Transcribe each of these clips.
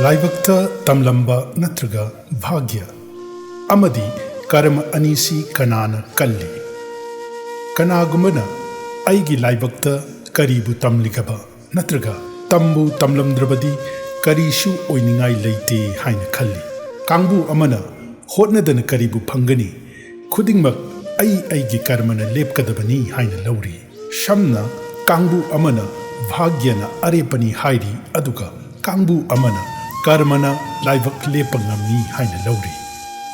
Laibakta tamlamba natraga Bhagya amadi karma anisi kannana kalli kanagumana aigi laibakta karibu tamligaba natraga tambu tamlamdrabadi karishu oiningai leite haina khalli kangbu amana hotnadana karibu phangani khudingmak aigi karmana lepkadabani haina lauri shamna kangbu amana bhagyana arepani hairi aduga kangbu amana karmana laibak lepangami haina lauri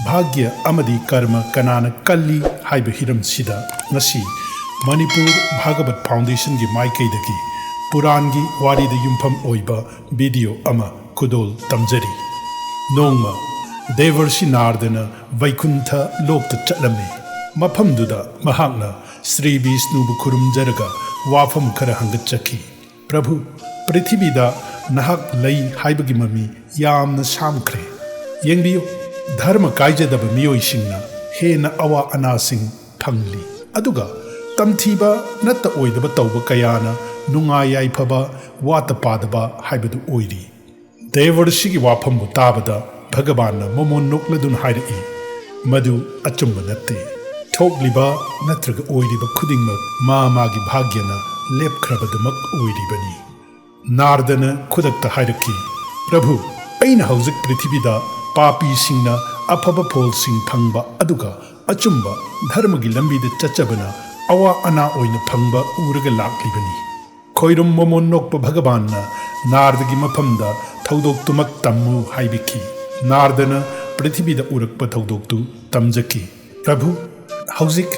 Bhagya amadi karma kannana kalli haiba hiram sida ngasi Manipur Bhagavat Foundation gi maikaidagi Purangi warida yumfam oiba video ama kudol tamjari nongma devarshi nardana vaikuntha lokta chatlame mafamduda mahakna Sri Vishnu bu khurumjaraga wafam khara hangatchaki Prabhu prithibida nahak lei haibagi mami yamna samkhre yengbiyo dharma kaijadaba miyoisingna hena awa anasing thangli aduga tamthiba natta oidaba tauba kayana nunga yaifaba wata padaba haibadu oiri devarshigi wafambu tabada Bhagavanna momon nokladun hairi madu achumba natte thokliba natraga oiriba khudingmak magi bhagyana lepkhrabadamak oiribani Nardana khudakta hairaki Prabhu aina hauzik prithibida papi singna afaba phol sing phangba aduga achumba dharmagi lambida chachabana awa ana oina phangba uraga laklibani khoirum momon nokpa Bhagavanna nardagi mafamda thaudoktumak tammu haibiki Nardana prithibida urakpa thaudoktu tamjaki Prabhu hauzik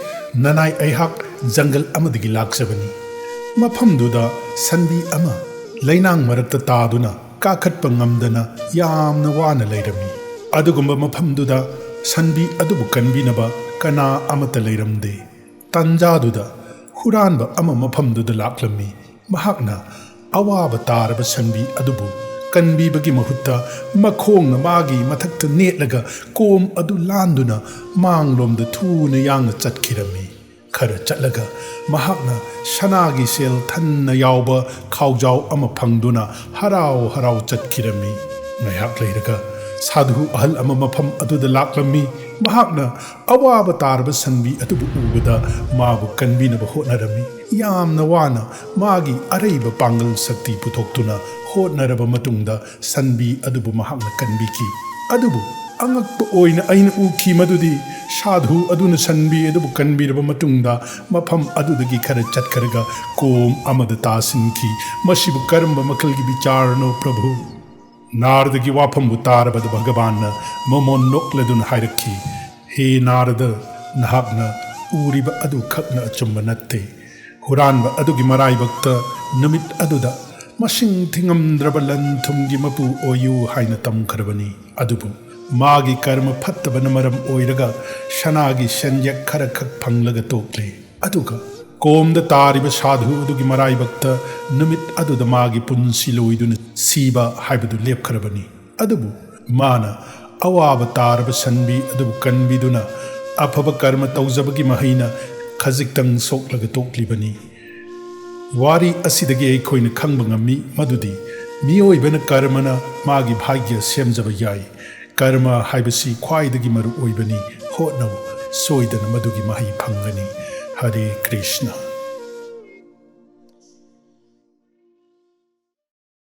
nanai aihak jungle amadagi laksabani mafamduda sanbi ama Lainang marakta taaduna kakhatpa ngamdana yamna wana leirami adugumba mafamduda sanbi adubu kanbinaba kana amata leiramde tanjaduda huranba ama mafamduda laklami mahakna awaba taraba sanbi adubu kanbibagi mahutta makhongna magi mathakta netlaga kom adu landuna manglomda thuna yangna chatkirami khara chatlaga mahakna shanagi sel thanna yauba khawjaw ama phangduna harau chatkirami nayak leiraga sadhu ahal ama mafam aduda laklami mahakna awaba tarba sanbi atubu ubada mabu kanbinaba hotnarami yamna wana magi areiba pangal sakti puthoktuna hotnaraba matungda sanbi adubu mahakna kanbiki adubu angakpa oina aina ukhi madudi sadhu aduna sanbi adubu kanbiraba matungda mafam adudagi khara chatkaraga kom amada tasinki masibu karamba makalgi bicharno Prabhu Nardagi wafambu tarabada Bhagavanna momon nokladun hairaki he Narada nahakna uriba adu khakna achumba natte huranba adugi marai bakta numit aduda masing thingamdraba lanthumgi mapu oyu haina tamkharabani adubu magi karma phattabana maram oiraga shanagi shanyak khara khak phanglaga tokle aduga komda tariba sadhu adugi marai bakta numit aduda magi punsi loiduna siba haibadu lepkharabani adubu mana awaba taraba sanbi adubu kanbiduna afaba karma taujabagi mahaina khajiktang soklaga toklibani wari asidagi aikoina khangba ngami madudi miyoibana karmana magi bhagya semjaba yai karma haibasi khwaidagi maru oibani hotnaw soidana madugi mahai phangani Hare Krishna